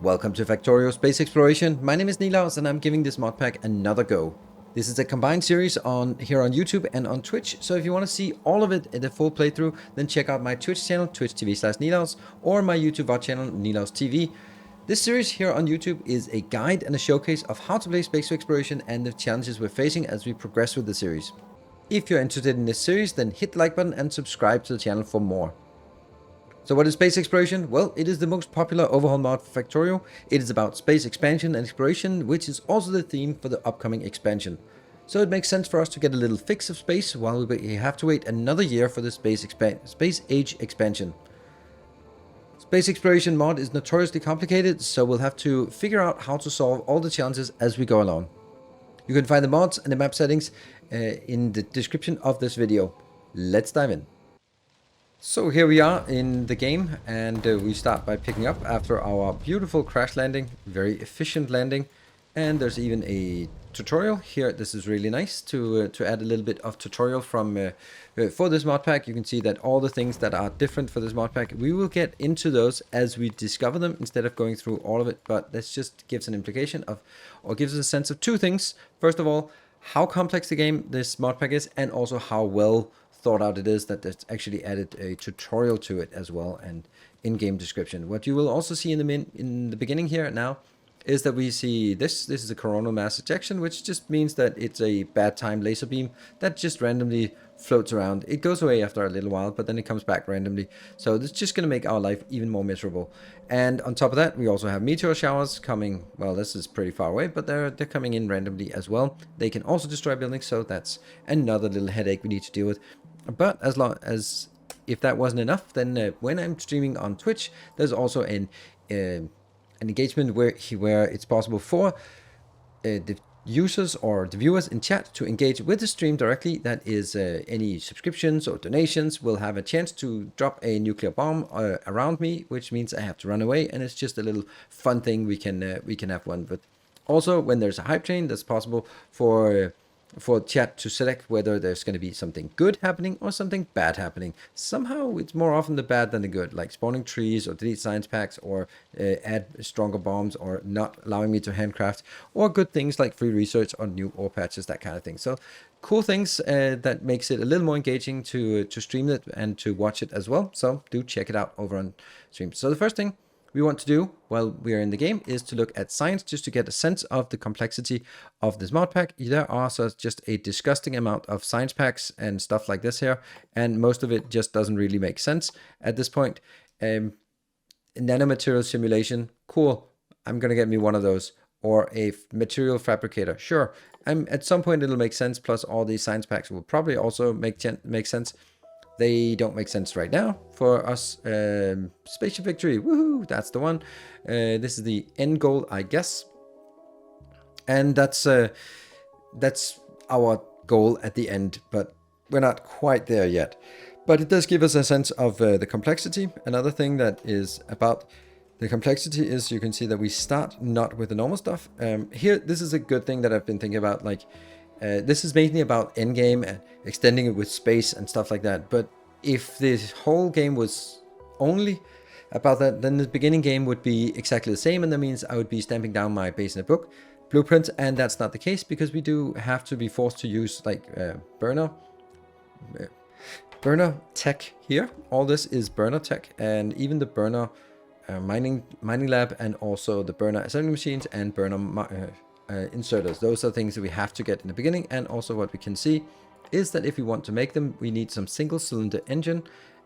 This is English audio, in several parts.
Welcome to Factorio Space Exploration. My name is Nilaus and I'm giving this mod pack another go. This is a combined series here on YouTube and on Twitch, so if you want to see all of it in the full playthrough, then check out my Twitch channel, Twitch TV/Nilaus, or my YouTube VOD channel, Nilaus TV. This series here on YouTube is a guide and a showcase of how to play space exploration and the challenges we're facing as we progress with the series. If you're interested in this series, then hit the like button and subscribe to the channel for more. So what is space exploration? Well, it is the most popular overhaul mod for Factorio. It is about space expansion and exploration, which is also the theme for the upcoming expansion. So it makes sense for us to get a little fix of space while we have to wait another year for the space age expansion. Space exploration mod is notoriously complicated, so we'll have to figure out how to solve all the challenges as we go along. You can find the mods and the map settings in the description of this video. Let's dive in. So here we are in the game, and we start by picking up after our beautiful crash landing, very efficient landing, and there's even a tutorial here. This is really nice to add a little bit of tutorial from for this mod pack. You can see that all the things that are different for this mod pack, we will get into those as we discover them instead of going through all of it, but this just gives an implication of, or gives us a sense of two things. First of all, how complex the game this mod pack is, and also how well thought out it is that there's actually added a tutorial to it as well, and in-game description. What you will also see in the beginning here now is that we see this is a coronal mass ejection, which just means that it's a bad time laser beam that just randomly floats around. It goes away after a little while, but then it comes back randomly. So this is just going to make our life even more miserable. And on top of that, we also have meteor showers coming. Well, this is pretty far away, but they're coming in randomly as well. They can also destroy buildings, so that's another little headache we need to deal with. But as long as if that wasn't enough, then when I'm streaming on Twitch, there's also an engagement where it's possible for the users or the viewers in chat to engage with the stream directly. That is, any subscriptions or donations will have a chance to drop a nuclear bomb around me, which means I have to run away, and it's just a little fun thing we can have fun with. Also, when there's a hype train, that's possible for chat to select whether there's going to be something good happening or something bad happening. Somehow it's more often the bad than the good, like spawning trees or delete science packs or add stronger bombs or not allowing me to handcraft, or good things like free research on new ore patches, that kind of thing. So cool things that makes it a little more engaging to stream it and to watch it as well. So do check it out over on stream. So the first thing we want to do while we are in the game is to look at science, just to get a sense of the complexity of this mod pack. There are just a disgusting amount of science packs and stuff like this here, and most of it just doesn't really make sense at this point. Nanomaterial simulation, cool. I'm gonna get me one of those, or a material fabricator. Sure, at some point it'll make sense. Plus, all these science packs will probably also make sense. They don't make sense right now for us. Spaceship victory, woohoo! That's the one. This is the end goal, I guess, and that's our goal at the end. But we're not quite there yet. But it does give us a sense of the complexity. Another thing that is about the complexity is you can see that we start not with the normal stuff. Here, this is a good thing that I've been thinking about, like. This is mainly about endgame and extending it with space and stuff like that. But if the whole game was only about that, then the beginning game would be exactly the same, and that means I would be stamping down my base in a book blueprint, and that's not the case, because we do have to be forced to use like burner tech here. All this is burner tech, and even the burner mining lab, and also the burner assembly machines and burner inserters. Those are things that we have to get in the beginning. And also what we can see is that if we want to make them, we need some single cylinder engine,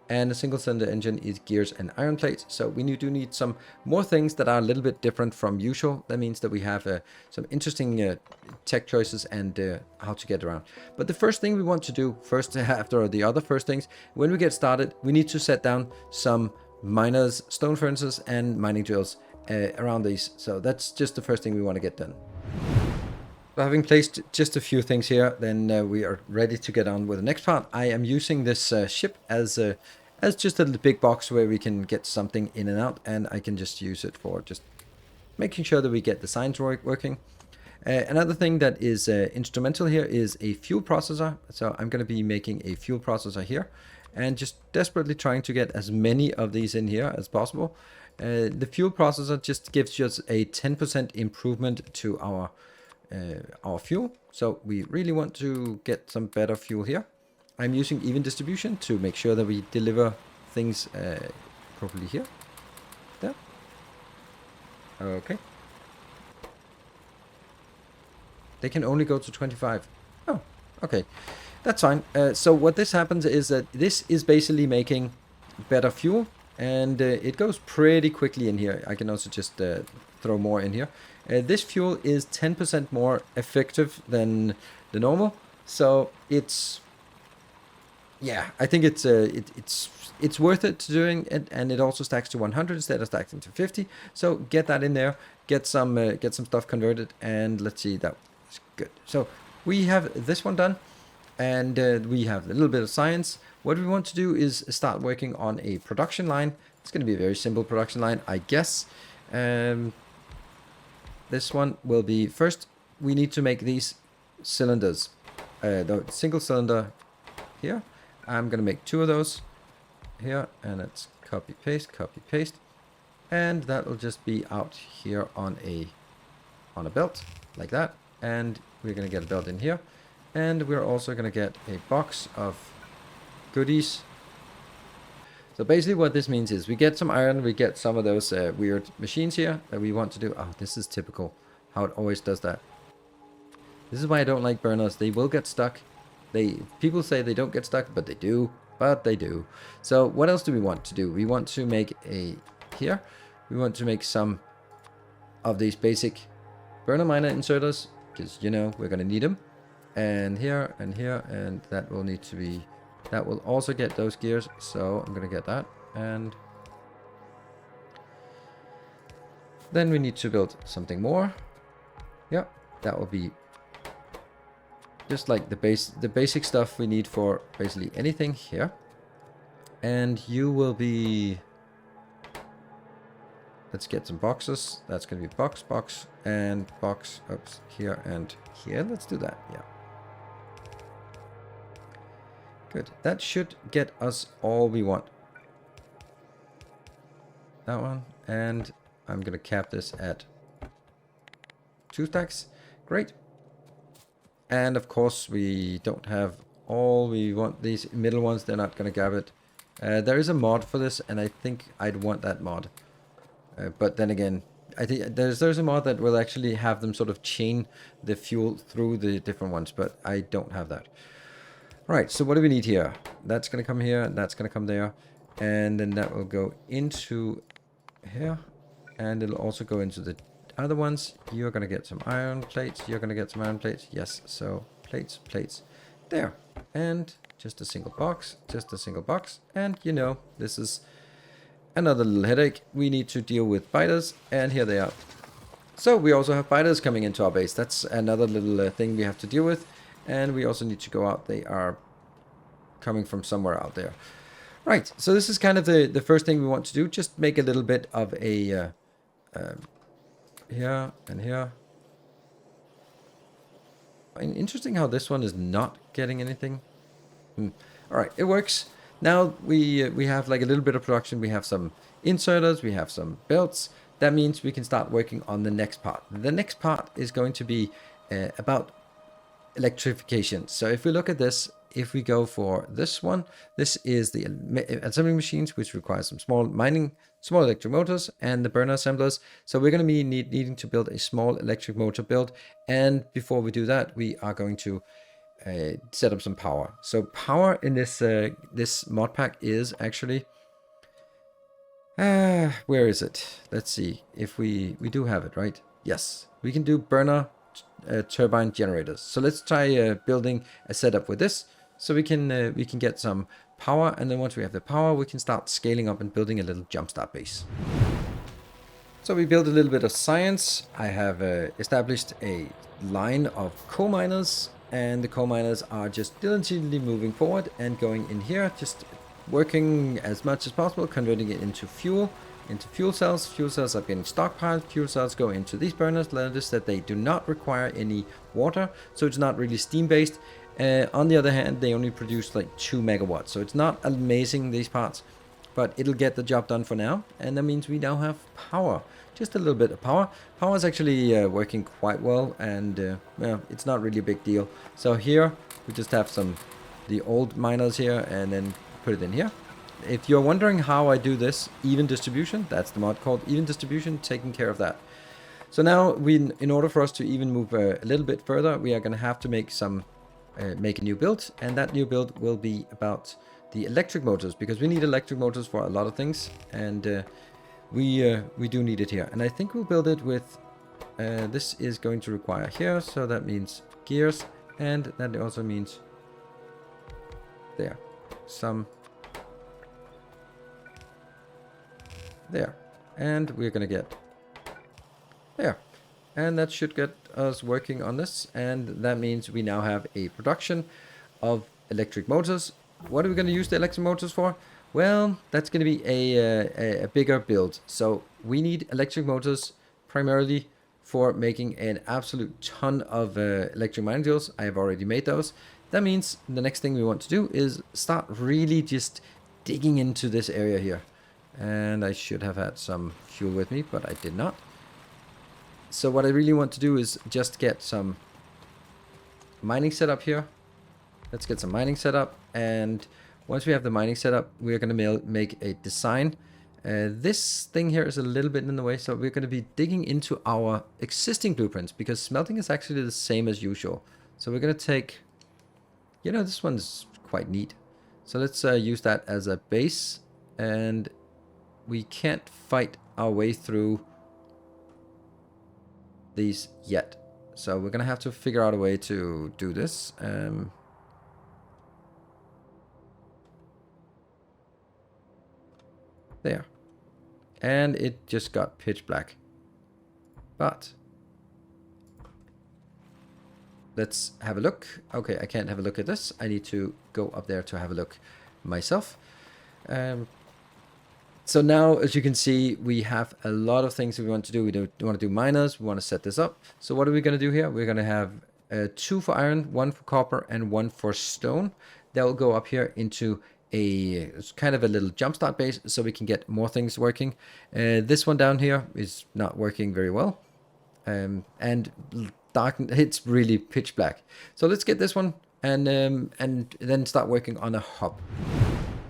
and a single cylinder engine is gears and iron plates. So we do need some more things that are a little bit different from usual. That means that we have some interesting tech choices and how to get around. But the first thing we want to do first, after the other first things, when we get started, we need to set down some miners, stone furnaces and mining drills around these. So that's just the first thing we want to get done. So having placed just a few things here, then we are ready to get on with the next part. I am using this ship as just a little big box where we can get something in and out, and I can just use it for just making sure that we get the science working. Another thing that is instrumental here is a fuel processor. So I'm going to be making a fuel processor here, and just desperately trying to get as many of these in here as possible. The fuel processor just gives us a 10% improvement to our fuel. So we really want to get some better fuel here. I'm using even distribution to make sure that we deliver things properly here. There. Okay. They can only go to 25. Oh, okay. That's fine. So what this happens is that this is basically making better fuel. And it goes pretty quickly in here. I can also just throw more in here. This fuel is 10% more effective than the normal. So it's... yeah, I think it's worth it to doing it, and it also stacks to 100 instead of stacking to 50. So get that in there, get some stuff converted, and let's see, that is good. So we have this one done, and we have a little bit of science. What we want to do is start working on a production line. It's going to be a very simple production line, I guess. This one will be first. We need to make these cylinders, the single cylinder here. I'm going to make 2 of those here, and it's copy paste, and that will just be out here on a belt like that. And we're going to get a belt in here, and we're also going to get a box of goodies. So basically what this means is we get some iron, we get some of those weird machines here that we want to do. Oh, this is typical how it always does that. This is why I don't like burners. They will get stuck. People say they don't get stuck, but they do. So what else do we want to do? We want to make here. We want to make some of these basic burner miner inserters, because you know we're gonna need them. And here, and that will need to be. That will also get those gears, so I'm gonna get that. And then we need to build something more. Yeah, that will be just like the basic stuff we need for basically anything here. And you will be... let's get some boxes. That's gonna be box, and box. Oops, here and here. Let's do that, yeah. Good. That should get us all we want. That one. And I'm going to cap this at 2 stacks. Great. And of course, we don't have all we want. These middle ones, they're not going to grab it. There is a mod for this, and I think I'd want that mod. But then again, I think there's a mod that will actually have them sort of chain the fuel through the different ones, but I don't have that. Right, so what do we need here? That's going to come here, that's going to come there, and then that will go into here, and it'll also go into the other ones. You're going to get some iron plates, you're going to get some iron plates, yes, so plates, there, and just a single box, and you know, this is another little headache. We need to deal with biters, and here they are. So we also have biters coming into our base. That's another little thing we have to deal with. And we also need to go out. They are coming from somewhere out there. Right, so this is kind of the first thing we want to do. Just make a little bit of a... here and here. Interesting how this one is not getting anything. Alright, it works. Now we have like a little bit of production. We have some inserters, we have some belts. That means we can start working on the next part. The next part is going to be about electrification. So if we look at this, if we go for this one, this is the assembly machines, which requires some small electric motors, and the burner assemblers. So we're going to be needing to build a small electric motor build. And before we do that, we are going to set up some power. So power in this mod pack is actually where is it? Let's see if we do have it, right? Yes, we can do burner turbine generators. So let's try building a setup with this, so we can get some power, and then once we have the power, we can start scaling up and building a little Jumpstart base. So we built a little bit of science. I have established a line of coal miners, and the coal miners are just diligently moving forward and going in here, just working as much as possible, converting it into fuel cells. Fuel cells are getting stockpiled. Fuel cells go into these burners. Notice that they do not require any water, so it's not really steam based. On the other hand, they only produce like 2 megawatts, so it's not amazing, these parts, but it'll get the job done for now. And that means we now have power, just a little bit of power. Power is actually working quite well, and well, it's not really a big deal. So here we just have the old miners here, and then put it in here. If you're wondering how I do this even distribution, that's the mod called even distribution, taking care of that. So now in order for us to even move a little bit further, we are going to have to make a new build, and that new build will be about the electric motors, because we need electric motors for a lot of things, and we do need it here. And I think we'll build it with this is going to require here, so that means gears, and that also means there there, and we're gonna get there, and that should get us working on this. And that means we now have a production of electric motors. What are we going to use the electric motors for? Well, that's going to be a bigger build. So we need electric motors primarily for making an absolute ton of electric mining tools. I have already made those. That means the next thing we want to do is start really just digging into this area here. And I should have had some fuel with me, but I did not. So what I really want to do is just get some mining set up here. Let's get some mining set up, and once we have the mining set up, we're going to make a design. This thing here is a little bit in the way, so we're going to be digging into our existing blueprints, because smelting is actually the same as usual. So we're going to take, you know, this one's quite neat. So let's use that as a base, and we can't fight our way through these yet. So we're going to have to figure out a way to do this. There. And it just got pitch black. But let's have a look. Okay, I can't have a look at this. I need to go up there to have a look myself. So now, as you can see, we have a lot of things we want to do. We want to do miners. We want to set this up. So what are we going to do here? We're going to have 2 for iron, 1 for copper, and 1 for stone. That will go up here into a kind of a little jumpstart base, so we can get more things working. This one down here is not working very well, and dark. It's really pitch black. So let's get this one and then start working on a hub.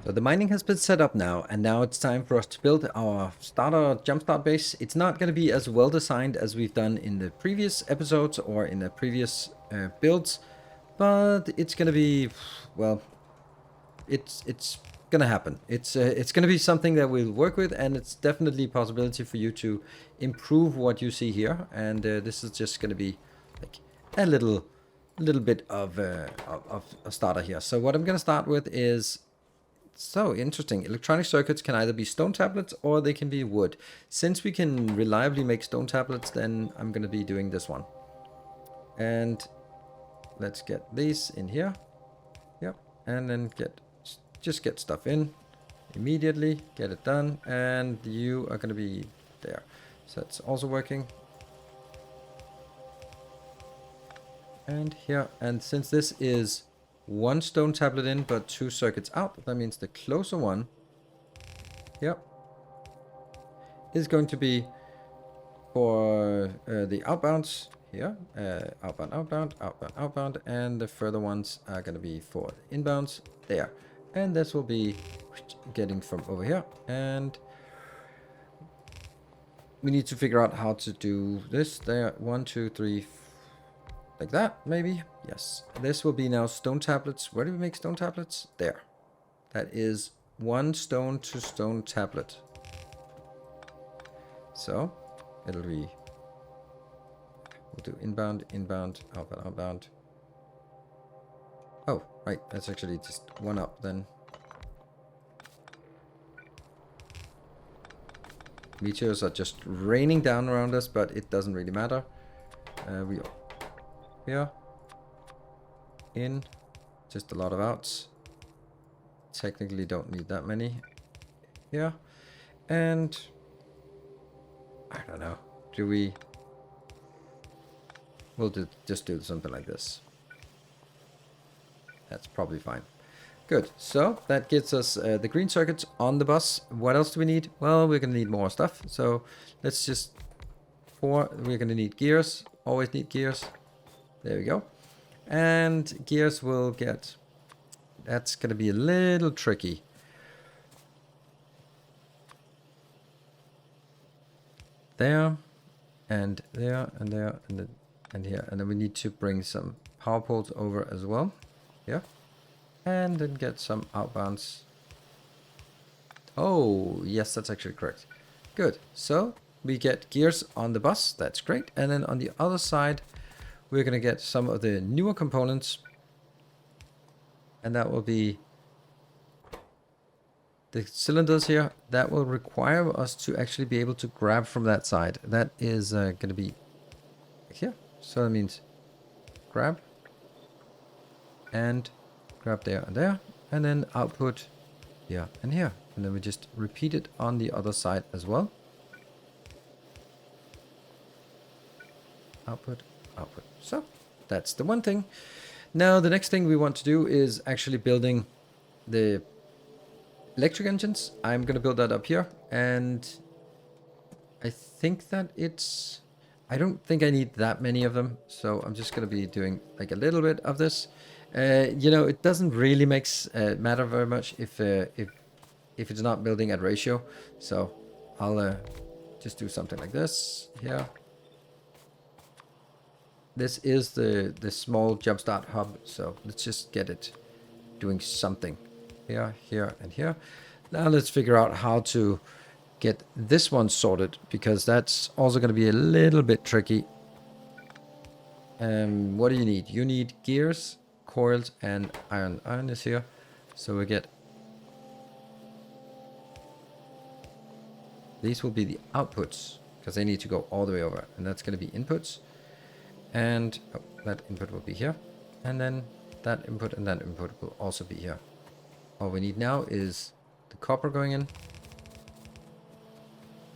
So the mining has been set up now, and now it's time for us to build our starter jumpstart base. It's not going to be as well designed as we've done in the previous episodes or in the previous builds, but it's going to be, well, it's gonna happen. It's gonna be something that we'll work with, and it's definitely a possibility for you to improve what you see here. And this is just gonna be like a little bit of a starter here. So what I'm gonna start with is, so interesting. Electronic circuits can either be stone tablets or they can be wood. Since we can reliably make stone tablets, then I'm gonna be doing this one. And let's get these in here. Yep, and then just get stuff in immediately, get it done, and you are going to be there. So that's also working. And here, and since this is 1 stone tablet in but 2 circuits out, that means the closer one, yep, is going to be for the outbounds here, outbound, outbound, outbound, outbound, and the further ones are going to be for the inbounds there. And this will be getting from over here, and we need to figure out how to do this. There, 1, 2, 3, like that, maybe. Yes, this will be now stone tablets. Where do we make stone tablets? There. That is 1 stone to stone tablet. So it'll be, we'll do inbound, inbound, outbound, outbound. Oh, right, that's actually just 1 up then. Meteors are just raining down around us, but it doesn't really matter. We are here, in, just a lot of outs. Technically don't need that many here. And I don't know, we'll just do something like this. That's probably fine. Good. So that gets us the green circuits on the bus. What else do we need? Well, we're going to need more stuff. So let's just... we're going to need gears. Always need gears. There we go. And gears will get... that's going to be a little tricky. There. And there. And there. And here. And then we need to bring some power poles over as well. Here. And then get some outbounds. Oh, yes, that's actually correct. Good. So we get gears on the bus. That's great. And then on the other side, we're going to get some of the newer components. And that will be the cylinders here. That will require us to actually be able to grab from that side. That is going to be here. So that means grab and grab there and there. And then output here and here. And then we just repeat it on the other side as well. Output, output. So that's the one thing. Now the next thing we want to do is actually building the electric engines. I'm going to build that up here. And I think that it's... I don't think I need that many of them. So I'm just going to be doing like a little bit of this. You know, it doesn't really matter very much if it's not building at ratio. So I'll just do something like this here. This is the small Jumpstart hub. So let's just get it doing something here, here, and here. Now let's figure out how to get this one sorted, because that's also going to be a little bit tricky. What do you need? You need gears, coils, and iron. Iron is here. So we get... these will be the outputs, because they need to go all the way over. And that's going to be inputs. And oh, that input will be here. And then that input and that input will also be here. All we need now is the copper going in,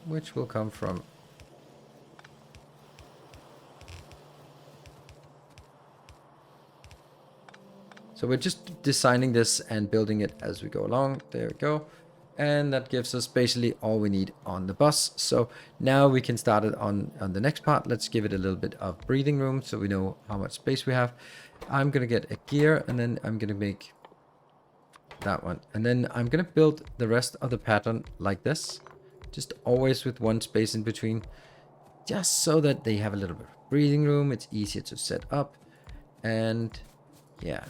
which will come from... so we're just designing this and building it as we go along. There we go. And that gives us basically all we need on the bus. So now we can start it on the next part. Let's give it a little bit of breathing room so we know how much space we have. I'm going to get a gear, and then I'm going to make that one. And then I'm going to build the rest of the pattern like this. Just always with one space in between. Just so that they have a little bit of breathing room. It's easier to set up. And yeah.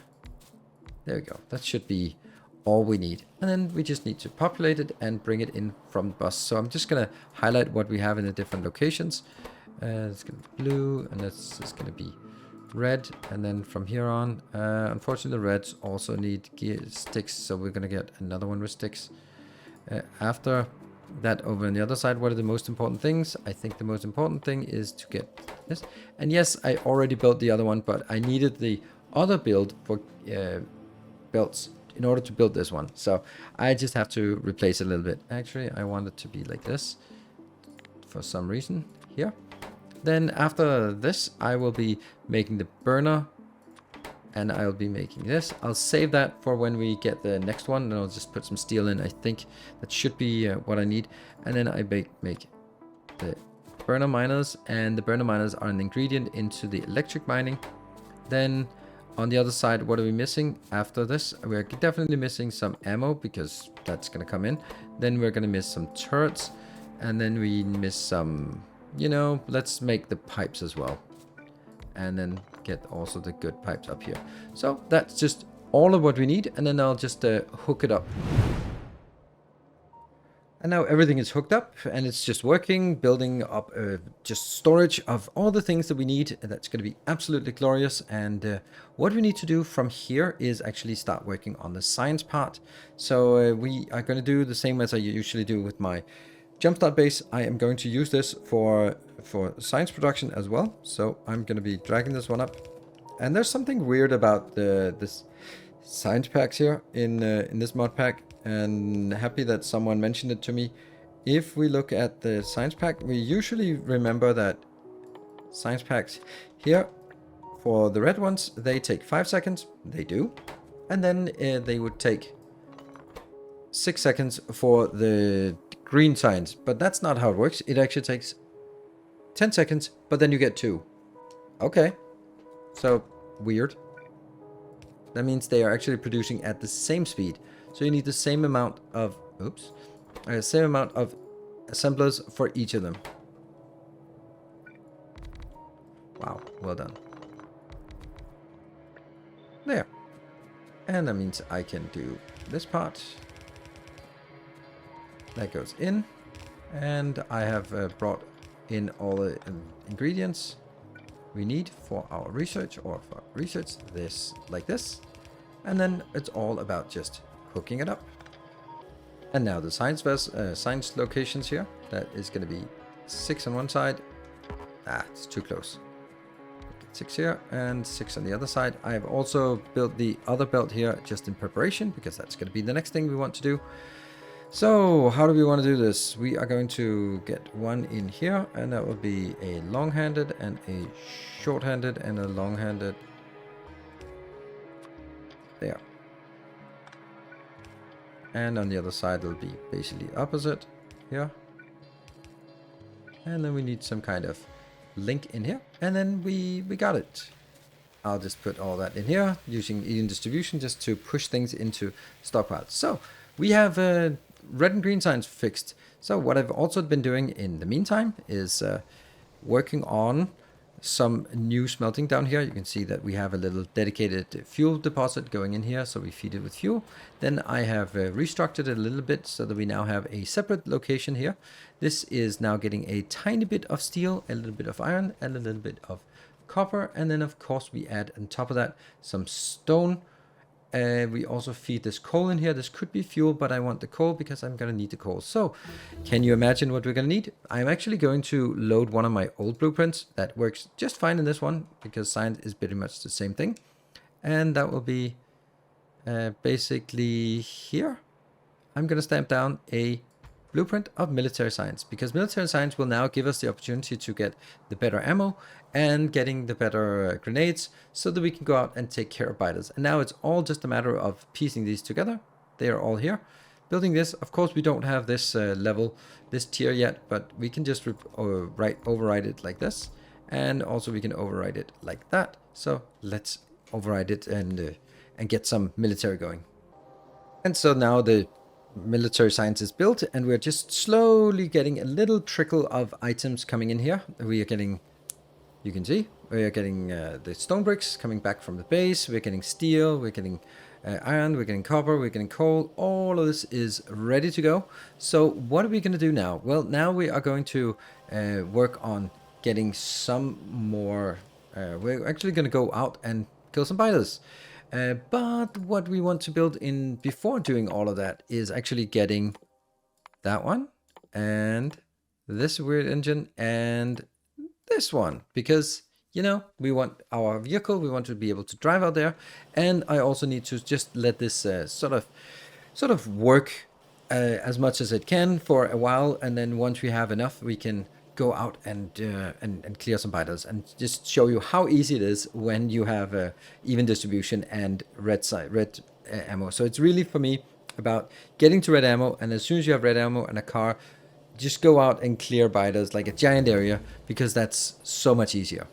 There we go. That should be all we need. And then we just need to populate it and bring it in from the bus. So I'm just going to highlight what we have in the different locations. It's going to be blue, and that's just going to be red. And then from here on, unfortunately the reds also need gear sticks. So we're going to get another one with sticks. After that, over on the other side, what are the most important things? I think the most important thing is to get this. And yes, I already built the other one, but I needed the other build for belts in order to build this one. So I just have to replace it a little bit. Actually, I want it to be like this for some reason here. Then after this, I will be making the burner, and I'll be making this. I'll save that for when we get the next one, and I'll just put some steel in. I think that should be what I need. And then I make the burner miners, and the burner miners are an ingredient into the electric mining. Then on the other side, what are we missing after this? We're definitely missing some ammo, because that's going to come in. Then we're going to miss some turrets, and then we miss some, you know, let's make the pipes as well. And then get also the good pipes up here. So that's just all of what we need, and then I'll just hook it up. And now everything is hooked up, and it's just working, building up just storage of all the things that we need. That's going to be absolutely glorious. And what we need to do from here is actually start working on the science part. So we are going to do the same as I usually do with my Jumpstart base. I am going to use this for science production as well. So I'm going to be dragging this one up. And there's something weird about this science packs here in this mod pack. And happy that someone mentioned it to me. If we look at the science pack, we usually remember that science packs here, for the red ones, they take 5 seconds. They do. and then they would take 6 seconds for the green signs. But that's not how it works. It actually takes 10 seconds, but then you get 2. Okay, so weird. That means they are actually producing at the same speed. So you need the same amount of, same amount of assemblers for each of them. Wow, well done. There. And that means I can do this part. That goes in. And I have brought in all the ingredients we need for our research, this like this, and then it's all about just hooking it up. And now the science locations here, that is going to be 6 on one side. It's too close. 6 here and 6 on the other side. I have also built the other belt here just in preparation, because that's going to be the next thing we want to do. So how do we want to do this? We are going to get one in here, and that will be a long-handed and a short-handed and a long-handed. There. And on the other side will be basically opposite here. And then we need some kind of link in here, and then we got it. I'll just put all that in here using even distribution just to push things into stockpiles. So we have red and green signs fixed. So what I've also been doing in the meantime is working on some new smelting down here. You can see that we have a little dedicated fuel deposit going in here, so we feed it with fuel. Then I have restructured it a little bit so that we now have a separate location here. This is now getting a tiny bit of steel, a little bit of iron, and a little bit of copper. And then of course we add on top of that some stone. We also feed this coal in here. This could be fuel, but I want the coal because I'm going to need the coal. So can you imagine what we're going to need? I'm actually going to load one of my old blueprints. That works just fine in this one because science is pretty much the same thing. And that will be basically here. I'm going to stamp down a blueprint of military science, because military science will now give us the opportunity to get the better ammo and getting the better grenades, so that we can go out and take care of biters. And now it's all just a matter of piecing these together. They are all here. Building this, of course, we don't have this level, this tier yet, but we can just override it like this, and also we can override it like that. So let's override it and get some military going. And so now the military science is built, and we're just slowly getting a little trickle of items coming in here. We are getting, you can see, we are getting the stone bricks coming back from the base. We're getting steel, we're getting iron, we're getting copper, we're getting coal. All of this is ready to go. So what are we going to do now? Well, now we are going to work on getting some more. We're actually going to go out and kill some biters. But what we want to build in before doing all of that is actually getting that one and this weird engine and this one, because, you know, we want our vehicle, we want to be able to drive out there. And I also need to just let this sort of work as much as it can for a while. And then once we have enough, we can go out and clear some biters, and just show you how easy it is when you have even distribution and red ammo. So it's really for me about getting to red ammo, and as soon as you have red ammo and a car, just go out and clear biters like a giant area, because that's so much easier.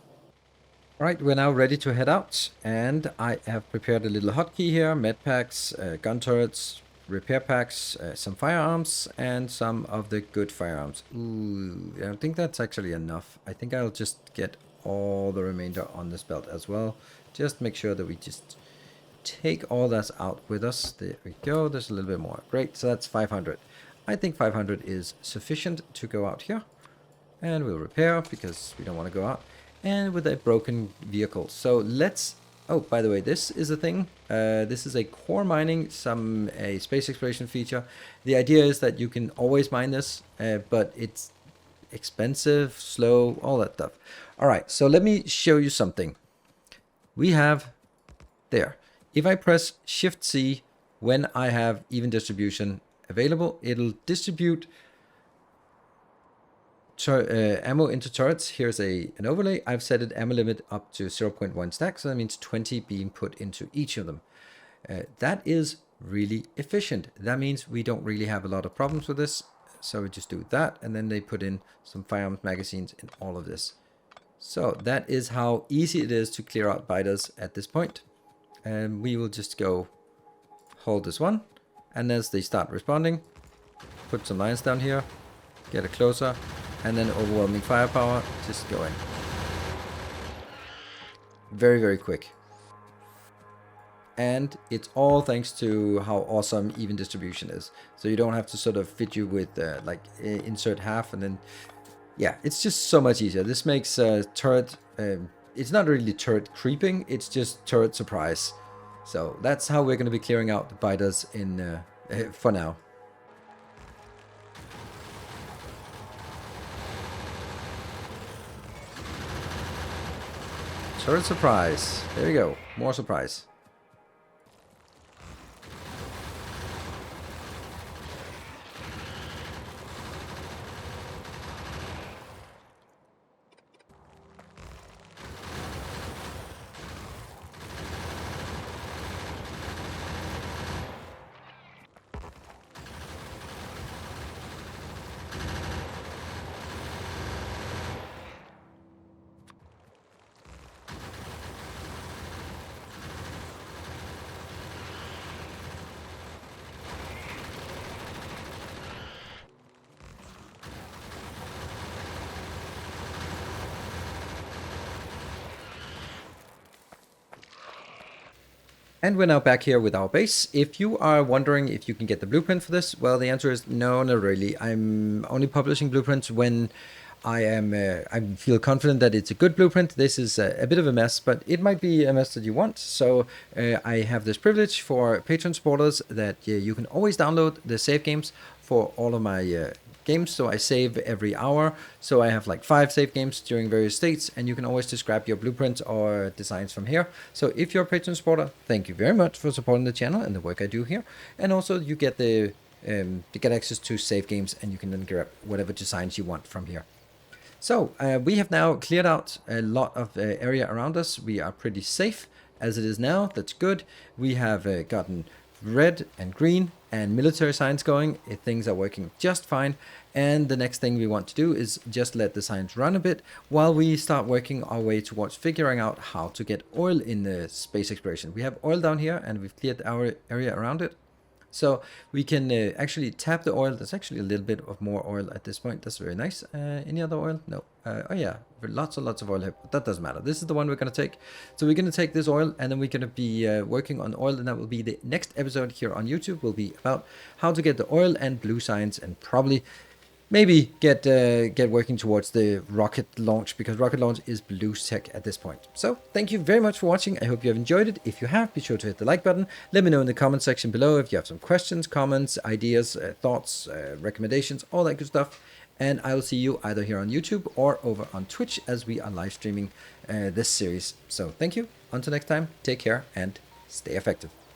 All right, we're now ready to head out, and I have prepared a little hotkey here: med packs, gun turrets, repair packs, some firearms, and some of the good firearms. Ooh, I don't think that's actually enough. I think I'll just get all the remainder on this belt as well. Just make sure that we just take all that out with us. There we go. There's a little bit more. Great. So that's 500. I think 500 is sufficient to go out here. And we'll repair, because we don't want to go out. And with a broken vehicle. So let's... Oh, by the way, this is a thing. This is a core mining, a space exploration feature. The idea is that you can always mine this, but it's expensive, slow, all that stuff. All right, so let me show you something. We have there. If I press Shift-C when I have even distribution available, it'll distribute ammo into turrets. Here's an overlay. I've set it ammo limit up to 0.1 stack, so that means 20 being put into each of them. That is really efficient. That means we don't really have a lot of problems with this. So we just do that, and then they put in some firearms magazines in all of this. So that is how easy it is to clear out biters at this point. And we will just go hold this one, and as they start responding, put some lines down here, get it closer, and then overwhelming firepower, just go in. Very, very quick. And it's all thanks to how awesome even distribution is. So you don't have to sort of fit you with like insert half and then, yeah, it's just so much easier. This makes turret, it's not really turret creeping, it's just turret surprise. So that's how we're going to be clearing out the biters in for now. Turret surprise. There we go. More surprise. And we're now back here with our base. If you are wondering if you can get the blueprint for this, well, the answer is no, not really. I'm only publishing blueprints when I feel confident that it's a good blueprint. This is a bit of a mess, but it might be a mess that you want. So I have this privilege for Patreon supporters that you can always download the save games for all of my games. So I save every hour. So I have like 5 save games during various states, and you can always just grab your blueprints or designs from here. So if you're a Patreon supporter, thank you very much for supporting the channel and the work I do here. And also you get to get access to save games, and you can then grab whatever designs you want from here. So we have now cleared out a lot of area around us. We are pretty safe as it is now. That's good. We have gotten red and green and military signs going. Things are working just fine. And the next thing we want to do is just let the signs run a bit while we start working our way towards figuring out how to get oil in the space exploration. We have oil down here, and we've cleared our area around it. So we can actually tap the oil. There's actually a little bit of more oil at this point. That's very nice. Any other oil? No. Oh yeah, lots and lots of oil here, but that doesn't matter. This is the one we're going to take. So we're going to take this oil, and then we're going to be working on oil, and that will be the next episode here on YouTube. Will be about how to get the oil and blue signs, and probably maybe get working towards the rocket launch, because rocket launch is blue tech at this point. So thank you very much for watching. I hope you have enjoyed it. If you have, be sure to hit the like button. Let me know in the comment section below if you have some questions, comments, ideas, thoughts, recommendations, all that good stuff. And I will see you either here on YouTube or over on Twitch as we are live streaming this series. So thank you. Until next time, take care and stay effective.